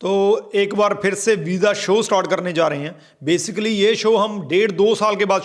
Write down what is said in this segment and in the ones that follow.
तो एक बार फिर से वीज़ा शो स्टार्ट करने जा रहे हैं। बेसिकली ये शो हम 1.5-2 साल के बाद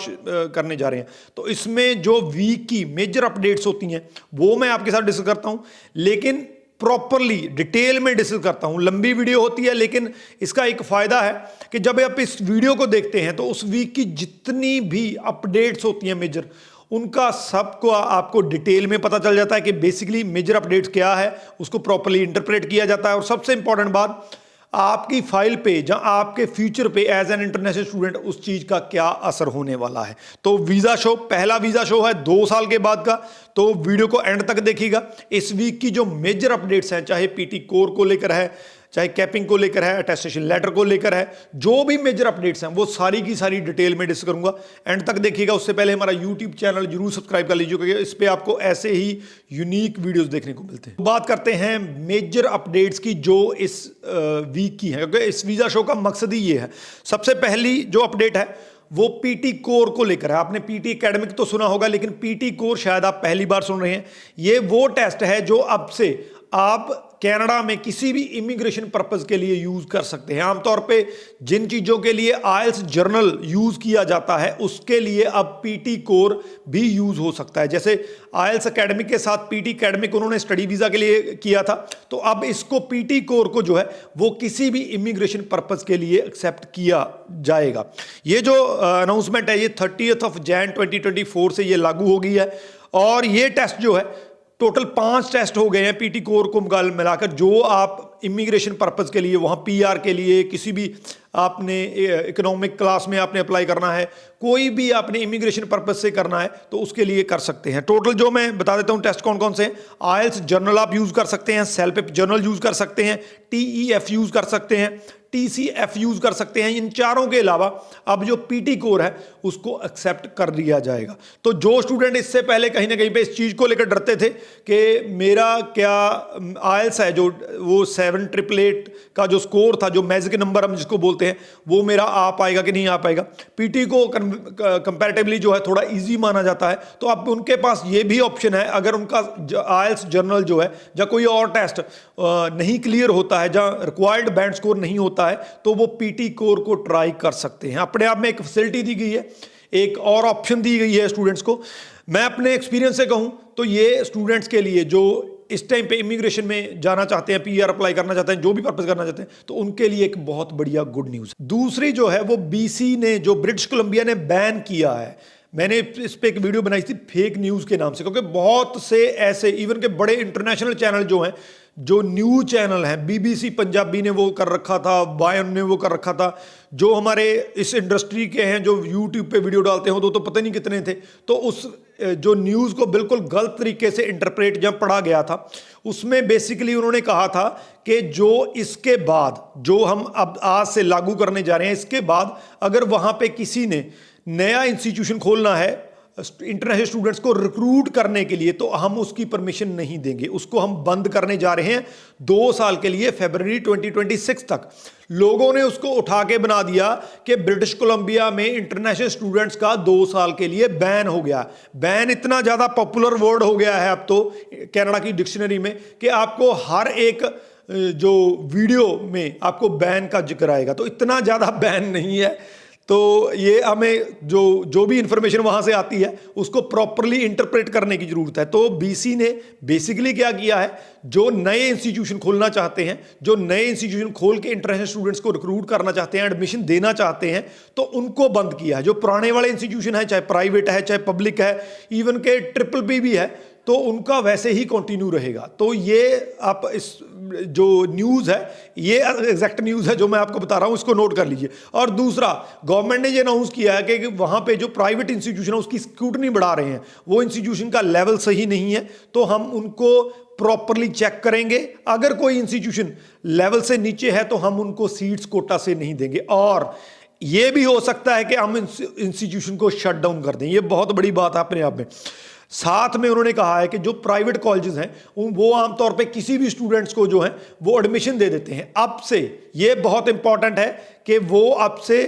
करने जा रहे हैं। तो इसमें जो वीक की मेजर अपडेट्स होती हैं वो मैं आपके साथ डिस्कस करता हूं, लेकिन प्रॉपरली डिटेल में डिस्कस करता हूं। लंबी वीडियो होती है, लेकिन इसका एक फ़ायदा है कि जब आप इस वीडियो को देखते हैं तो उस वीक की जितनी भी अपडेट्स होती हैं मेजर, उनका सबको आपको डिटेल में पता चल जाता है कि बेसिकली मेजर अपडेट्स क्या है, उसको प्रॉपरली इंटरप्रेट किया जाता है। और सबसे इंपॉर्टेंट बात, आपकी फाइल पे या आपके फ्यूचर पे एज एन इंटरनेशनल स्टूडेंट उस चीज का क्या असर होने वाला है। तो वीजा शो, पहला वीजा शो है 2 साल के बाद का, तो वीडियो को एंड तक देखिएगा। इस वीक की जो मेजर अपडेट्स हैं, चाहे पीटी कोर को लेकर है, चाहे कैपिंग को लेकर है, अटेस्टेशन लेटर को लेकर है, जो भी मेजर अपडेट्स हैं वो सारी की सारी डिटेल में डिस्कस करूंगा। एंड तक देखिएगा। उससे पहले हमारा यूट्यूब चैनल जरूर सब्सक्राइब कर लीजिए, क्योंकि इस पे आपको ऐसे ही यूनिक वीडियोस देखने को मिलते हैं। बात करते हैं मेजर अपडेट्स की जो इस वीक की है, क्योंकि इस वीजा शो का मकसद ही ये है। सबसे पहली जो अपडेट है वो पीटी कोर को लेकर है। आपने पीटी एकेडमिक तो सुना होगा, लेकिन पीटी कोर शायद आप पहली बार सुन रहे हैं। ये वो टेस्ट है जो अब से आप कनाडा में किसी भी इमिग्रेशन पर्पस के लिए यूज कर सकते हैं। आमतौर पे जिन चीजों के लिए आइल्स जर्नल यूज किया जाता है, उसके लिए अब पीटी कोर भी यूज हो सकता है। जैसे आइल्स एकेडमिक के साथ पीटी एकेडमिक उन्होंने स्टडी वीजा के लिए किया था, तो अब इसको पीटी कोर को जो है वो किसी भी इमिग्रेशन पर्पस के लिए एक्सेप्ट किया जाएगा। ये जो अनाउंसमेंट है ये 30 जनवरी 2024 से ये लागू हो गई है। और ये टेस्ट जो है, टोटल 5 टेस्ट हो गए हैं पीटी कोर को मिलाकर, जो आप इमिग्रेशन पर्पस के लिए, वहाँ पीआर के लिए, किसी भी आपने इकोनॉमिक क्लास में आपने अप्लाई करना है, कोई भी आपने इमिग्रेशन पर्पस से करना है तो उसके लिए कर सकते हैं। टोटल जो मैं बता देता हूँ टेस्ट कौन कौन से हैं। आइल्स जर्नल आप यूज कर सकते हैं, सेल्फ जर्नल यूज कर सकते हैं, टीईएफ यूज कर सकते हैं, टीसीएफ यूज कर सकते हैं। इन चारों के अलावा अब जो पीटी कोर है उसको एक्सेप्ट कर लिया जाएगा। तो जो स्टूडेंट इससे पहले कहीं ना कहीं पे इस चीज को लेकर डरते थे कि मेरा क्या आइल्स है जो वो 7888 का जो स्कोर था, जो मैजिक नंबर हम जिसको बोलते हैं, वो मेरा आ पाएगा कि नहीं आ पाएगा। पीटी को कंपैरेटिवली जो है थोड़ा इजी माना जाता है, तो अब उनके पास ये भी ऑप्शन है, अगर उनका आइल्स जर्नल जो है या कोई और टेस्ट नहीं क्लियर होता है, जहाँ रिक्वायर्ड बैंड स्कोर नहीं होता है, तो वो पीटी कोर को ट्राई कर सकते हैं। अपने आप में एक फैसिलिटी दी गई है, एक और ऑप्शन दी गई है स्टूडेंट्स को। मैं अपने एक्सपीरियंस से कहूं तो ये स्टूडेंट्स के लिए जो इस टाइम पे इमिग्रेशन में जाना चाहते हैं, पीआर अप्लाई करना चाहते हैं, जो भी पर्पस करना चाहते हैं, तो उनके लिए एक बहुत बढ़िया गुड न्यूज़। दूसरी जो है वो बीसी ने, जो ब्रिटिश कोलंबिया ने बैन किया है। मैंने इस पे एक वीडियो बनाई थी फेक न्यूज़ के नाम से, क्योंकि बहुत से ऐसे इवन के बड़े इंटरनेशनल चैनल जो हैं, जो न्यूज़ चैनल हैं, बीबीसी पंजाबी ने वो कर रखा था, वायन ने वो कर रखा था, जो हमारे इस इंडस्ट्री के हैं जो यूट्यूब पे वीडियो डालते हो तो पता नहीं कितने थे, तो उस जो न्यूज़ को बिल्कुल गलत तरीके से इंटरप्रेट जब पढ़ा गया था, उसमें बेसिकली उन्होंने कहा था कि जो इसके बाद जो हम अब आज से लागू करने जा रहे हैं, इसके बाद अगर वहाँ पे किसी ने नया इंस्टीट्यूशन खोलना है इंटरनेशनल स्टूडेंट्स को रिक्रूट करने के लिए, तो हम उसकी परमिशन नहीं देंगे, उसको हम बंद करने जा रहे हैं 2 साल के लिए, फरवरी 2026 तक। लोगों ने उसको उठा के बना दिया कि ब्रिटिश कोलंबिया में इंटरनेशनल स्टूडेंट्स का 2 साल के लिए बैन हो गया। बैन इतना ज़्यादा पॉपुलर वर्ड हो गया है अब तो कनाडा की डिक्शनरी में कि आपको हर एक जो वीडियो में आपको बैन का जिक्र आएगा। तो इतना ज़्यादा बैन नहीं है, तो ये हमें जो भी इंफॉर्मेशन वहाँ से आती है उसको प्रॉपरली इंटरप्रेट करने की ज़रूरत है। तो बीसी ने बेसिकली क्या किया है, जो नए इंस्टीट्यूशन खोलना चाहते हैं, जो नए इंस्टीट्यूशन खोल के इंटरनेशनल स्टूडेंट्स को रिक्रूट करना चाहते हैं, एडमिशन देना चाहते हैं, तो उनको बंद किया है। जो पुराने वाले इंस्टीट्यूशन है, चाहे प्राइवेट है, चाहे पब्लिक है, इवन के ट्रिपल भी है, तो उनका वैसे ही कंटिन्यू रहेगा। तो ये आप इस जो न्यूज़ है, ये एग्जैक्ट न्यूज़ है जो मैं आपको बता रहा हूँ, इसको नोट कर लीजिए। और दूसरा, गवर्नमेंट ने ये अनाउंस किया है कि वहाँ पे जो प्राइवेट इंस्टीट्यूशन है उसकी स्क्रूटनी बढ़ा रहे हैं। वो इंस्टीट्यूशन का लेवल सही नहीं है, तो हम उनको प्रॉपरली चेक करेंगे। अगर कोई इंस्टीट्यूशन लेवल से नीचे है तो हम उनको सीट्स कोटा से नहीं देंगे। और ये भी हो सकता है कि हम इंस्टीट्यूशन को शट डाउन कर दें। ये बहुत बड़ी बात है अपने आप में। साथ में उन्होंने कहा है कि जो प्राइवेट कॉलेजेस हैं वो आमतौर पे किसी भी स्टूडेंट्स को जो है वो एडमिशन दे देते हैं। अब से ये बहुत इंपॉर्टेंट है कि वो अब से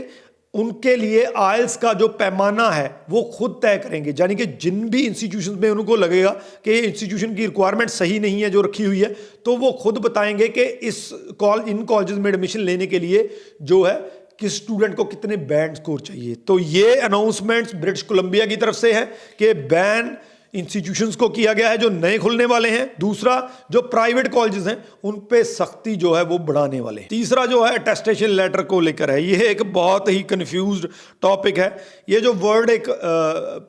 उनके लिए आइल्स का जो पैमाना है वो खुद तय करेंगे, यानी कि जिन भी इंस्टीट्यूशन में उनको लगेगा कि ये इंस्टीट्यूशन की रिक्वायरमेंट सही नहीं है जो रखी हुई है, तो वो खुद बताएंगे कि इन कॉलेजेस में एडमिशन लेने के लिए जो है किस स्टूडेंट को कितने बैंड स्कोर चाहिए। तो ये अनाउंसमेंट्स ब्रिटिश कोलंबिया की तरफ से है कि बैन इंस्टीट्यूशंस को किया गया है जो नए खुलने वाले हैं। दूसरा, जो प्राइवेट कॉलेजेस हैं उन पे सख्ती जो है वो बढ़ाने वाले हैं। तीसरा जो है अटेस्टेशन लेटर को लेकर है, ये एक बहुत ही कंफ्यूज्ड टॉपिक है। ये जो वर्ड एक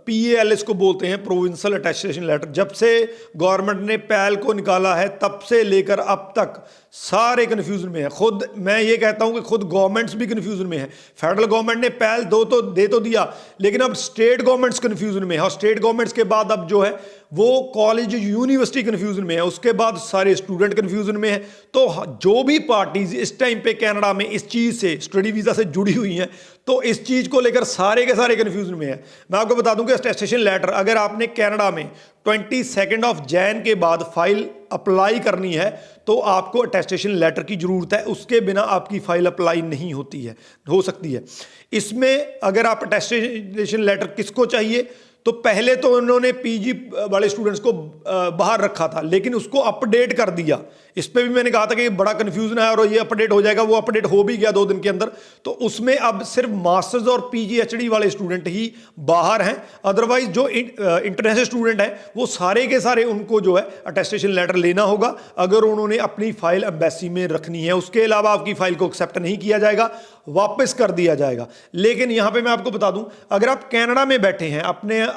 PALS को बोलते हैं, प्रोविंशियल अटेस्टेशन लेटर, जब से गवर्नमेंट ने पैल को निकाला है तब से लेकर अब तक सारे कंफ्यूजन में है। खुद मैं ये कहता हूं कि खुद गवर्नमेंट्स भी कंफ्यूजन में है। फेडरल गवर्नमेंट ने पैल दे तो दिया, लेकिन अब स्टेट गवर्नमेंट्स कंफ्यूजन में है, और स्टेट गवर्नमेंट्स के बाद अब जो है वो कॉलेज यूनिवर्सिटी कंफ्यूजन में है, उसके बाद सारे स्टूडेंट कंफ्यूजन में है। तो जो भी पार्टीज इस टाइम पे कनाडा में इस चीज से, स्टडी वीजा से जुड़ी हुई हैं, तो इस चीज को लेकर सारे के सारे कंफ्यूजन में है। मैं आपको बता दूं कि अटेस्टेशन लेटर अगर आपने कनाडा में 22 जनवरी के बाद फाइल अप्लाई करनी है तो आपको अटेस्टेशन लेटर की जरूरत है, उसके बिना आपकी फाइल अप्लाई नहीं हो सकती है। इसमें अगर आप अटेस्टेशन लेटर किसको चाहिए, तो पहले तो उन्होंने PG वाले स्टूडेंट्स को बाहर रखा था, लेकिन उसको अपडेट कर दिया। इस पे भी मैंने कहा था कि ये बड़ा कंफ्यूजन है और ये अपडेट हो जाएगा, वो अपडेट हो भी गया 2 दिन के अंदर। तो उसमें अब सिर्फ मास्टर्स और PG/HD वाले स्टूडेंट ही बाहर हैं, अदरवाइज जो इंटरनेशनल स्टूडेंट हैं वो सारे के सारे उनको जो है अटेस्टेशन लेटर लेना होगा अगर उन्होंने अपनी फाइल एम्बेसी में रखनी है। उसके अलावा आपकी फाइल को एक्सेप्ट नहीं किया जाएगा, वापस कर दिया जाएगा। लेकिन यहां पे मैं आपको बता दूं, अगर आप कनाडा में बैठे हैं,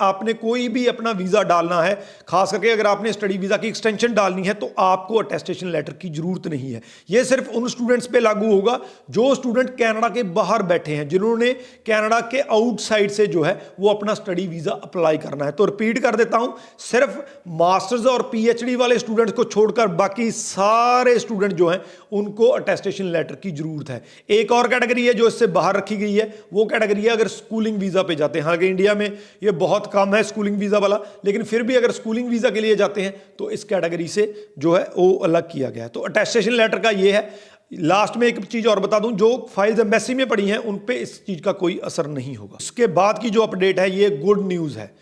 आपने कोई भी अपना वीजा डालना है, खास करके अगर आपने स्टडी वीजा की एक्सटेंशन डालनी है, तो आपको अटेस्टेशन लेटर की जरूरत नहीं है। यह सिर्फ उन स्टूडेंट्स पे लागू होगा जो स्टूडेंट कनाडा के बाहर बैठे हैं, जिन्होंने कनाडा के आउटसाइड से जो है वो अपना स्टडी वीजा अप्लाई करना है। तो रिपीट कर देता हूं, सिर्फ मास्टर्स और PhD वाले स्टूडेंट्स को छोड़कर बाकी सारे स्टूडेंट जो हैं उनको अटेस्टेशन लेटर की जरूरत है। एक और कैटेगरी है जो इससे बाहर रखी गई है, वो कैटेगरी है अगर स्कूलिंग वीजा पे जाते हैं। हालांकि इंडिया में ये बहुत कम है स्कूलिंग वीजा वाला, लेकिन फिर भी अगर स्कूलिंग वीजा के लिए जाते हैं तो इस कैटेगरी से जो है वो अलग किया गया है। तो अटेस्टेशन लेटर का ये है। लास्ट में एक चीज और बता दूं, जो फाइल्स एम्बेसी में पड़ी हैं उन पे इस चीज का कोई असर नहीं होगा। इसके बाद की जो अपडेट है ये गुड न्यूज है।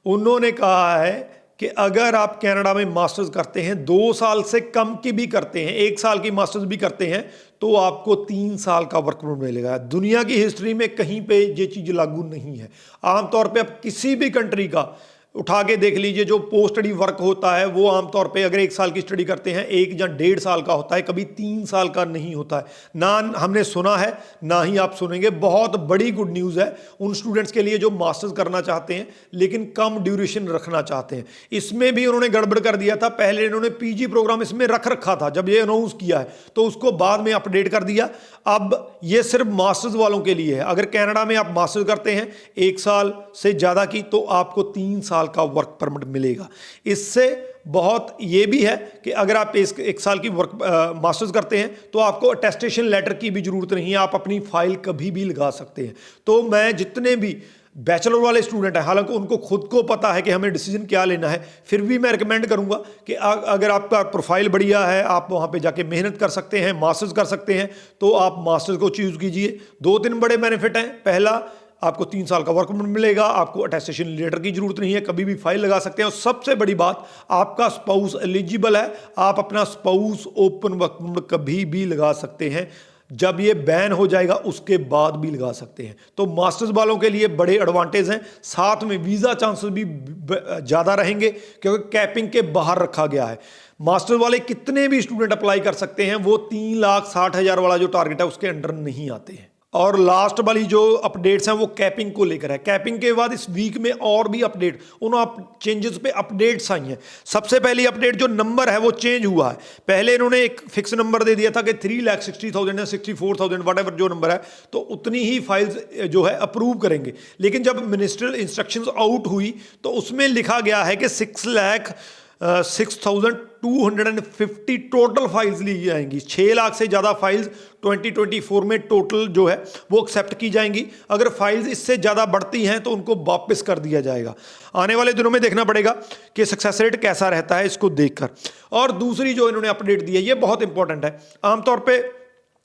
उन्होंने कहा है कि अगर आप कनाडा में मास्टर्स करते हैं, 2 साल से कम की भी करते हैं, 1 साल की मास्टर्स भी करते हैं, तो आपको 3 साल का वर्क परमिट मिलेगा। दुनिया की हिस्ट्री में कहीं पे ये चीज लागू नहीं है। आमतौर पे आप किसी भी कंट्री का उठा के देख लीजिए, जो पोस्ट स्टडी वर्क होता है वो आमतौर पे अगर 1 साल की स्टडी करते हैं 1 या 1.5 साल का होता है, कभी 3 साल का नहीं होता है। ना हमने सुना है ना ही आप सुनेंगे। बहुत बड़ी गुड न्यूज़ है उन स्टूडेंट्स के लिए जो मास्टर्स करना चाहते हैं लेकिन कम ड्यूरेशन रखना चाहते हैं। इसमें भी उन्होंने गड़बड़ कर दिया था। पहले इन्होंने PG प्रोग्राम इसमें रखा था, जब ये अनाउंस किया है तो उसको बाद में अपडेट कर दिया। अब ये सिर्फ मास्टर्स वालों के लिए है। अगर कनाडा में आप मास्टर्स करते हैं 1 साल से ज़्यादा की, तो आपको 3 साल का वर्क परमिट मिलेगा। इससे बहुत ये भी है कि अगर आप 1 साल की मास्टर्स करते हैं तो आपको अटेस्टेशन लेटर की भी जरूरत नहीं है, आप अपनी फाइल कभी भी लगा सकते हैं। तो मैं जितने भी बैचलर वाले स्टूडेंट हैं, हालांकि उनको खुद को पता है कि हमें डिसीजन क्या लेना है, फिर भी मैं रिकमेंड करूंगा कि अगर आपका प्रोफाइल बढ़िया है, आप वहां पे जाके मेहनत कर सकते हैं, मास्टर्स कर सकते हैं, तो आप मास्टर्स को चूज कीजिए। 2-3 बड़े बेनिफिट हैं। पहला, आपको 3 साल का वर्क परमिट मिलेगा, आपको अटेस्टेशन लेटर की जरूरत नहीं है, कभी भी फाइल लगा सकते हैं। और सबसे बड़ी बात, आपका स्पाउस एलिजिबल है, आप अपना स्पाउस ओपन वर्क परमिट कभी भी लगा सकते हैं। जब ये बैन हो जाएगा उसके बाद भी लगा सकते हैं। तो मास्टर्स वालों के लिए बड़े एडवांटेज हैं, साथ में वीजा चांसेस भी ज़्यादा रहेंगे क्योंकि कैपिंग के बाहर रखा गया है। मास्टर्स वाले कितने भी स्टूडेंट अप्लाई कर सकते हैं, वो 3,60,000 वाला जो टारगेट है उसके अंडर नहीं आते हैं। और लास्ट वाली जो अपडेट्स हैं वो कैपिंग को लेकर है। कैपिंग के बाद इस वीक में और भी अपडेट, उन चेंजेस पे अपडेट्स आई हैं। सबसे पहली अपडेट, जो नंबर है वो चेंज हुआ है। पहले इन्होंने एक फिक्स नंबर दे दिया था कि 3,60,000 या 64,000 वट जो नंबर है, तो उतनी ही फाइल्स जो है अप्रूव करेंगे। लेकिन जब मिनिस्ट्रियल इंस्ट्रक्शंस आउट हुई तो उसमें लिखा गया है कि 6,0250 टोटल फाइल्स ली जाएंगी। 6 लाख से ज़्यादा फाइल्स 2024 में टोटल जो है वो एक्सेप्ट की जाएंगी। अगर फाइल्स इससे ज़्यादा बढ़ती हैं तो उनको वापस कर दिया जाएगा। आने वाले दिनों में देखना पड़ेगा कि सक्सेस रेट कैसा रहता है, इसको देखकर। और दूसरी जो इन्होंने अपडेट दी है ये बहुत इंपॉर्टेंट है। आमतौर पे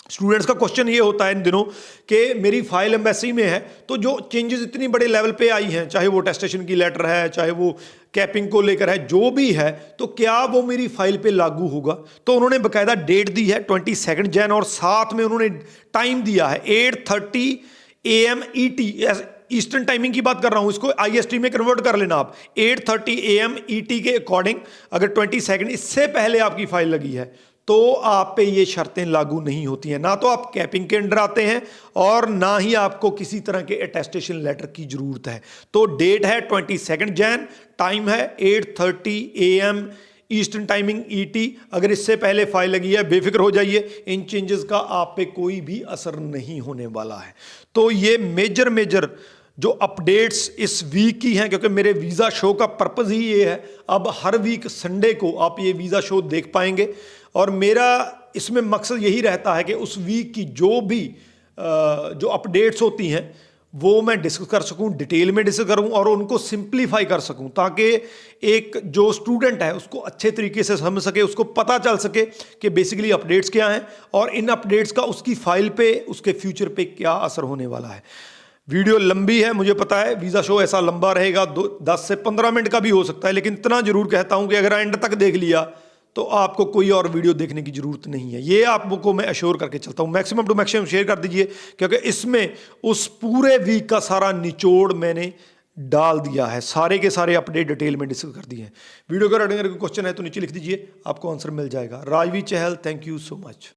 स्टूडेंट्स का क्वेश्चन ये होता है इन दिनों कि मेरी फाइल एम्बेसी में है, तो जो चेंजेस इतनी बड़े लेवल पे आई हैं, चाहे वो टेस्टेशन की लेटर है, चाहे वो कैपिंग को लेकर है, जो भी है, तो क्या वो मेरी फाइल पे लागू होगा? तो उन्होंने बकायदा डेट दी है 22 जैन और साथ में उन्होंने टाइम दिया है 8:30 AM ET, ईस्टर्न टाइमिंग की बात कर रहा हूं, इसको IST में कन्वर्ट कर लेना आप। 8:30 AM ET के अकॉर्डिंग अगर 22 इससे पहले आपकी फाइल लगी है तो आप पे ये शर्तें लागू नहीं होती हैं, ना तो आप कैपिंग के अंडर आते हैं और ना ही आपको किसी तरह के अटेस्टेशन लेटर की जरूरत है। तो डेट है 22 जैन, टाइम है 8:30 AM ईस्टर्न टाइमिंग ET। अगर इससे पहले फाइल लगी है बेफिक्र हो जाइए, इन चेंजेस का आप पे कोई भी असर नहीं होने वाला है। तो ये मेजर जो अपडेट्स इस वीक की हैं, क्योंकि मेरे वीज़ा शो का पर्पज़ ही ये है, अब हर वीक संडे को आप ये वीज़ा शो देख पाएंगे और मेरा इसमें मकसद यही रहता है कि उस वीक की जो अपडेट्स होती हैं वो मैं डिस्कस कर सकूं, डिटेल में डिस्कस करूं और उनको सिंप्लीफाई कर सकूं, ताकि एक जो स्टूडेंट है उसको अच्छे तरीके से समझ सके, उसको पता चल सके कि बेसिकली अपडेट्स क्या हैं और इन अपडेट्स का उसकी फाइल पे, उसके फ्यूचर पे क्या असर होने वाला है। वीडियो लंबी है, मुझे पता है, वीज़ा शो ऐसा लंबा रहेगा, 10 से 15 मिनट का भी हो सकता है, लेकिन इतना जरूर कहता हूं कि अगर एंड तक देख लिया तो आपको कोई और वीडियो देखने की जरूरत नहीं है। ये आपको मैं अश्योर करके चलता हूं। मैक्सिमम टू मैक्सिमम शेयर कर दीजिए, क्योंकि इसमें उस पूरे वीक का सारा निचोड़ मैंने डाल दिया है, सारे के सारे अपडेट डिटेल में डिस्कस कर दिए हैं। वीडियो का अगर कोई क्वेश्चन है तो नीचे लिख दीजिए, आपको आंसर मिल जाएगा। राजवी चहल, थैंक यू सो मच।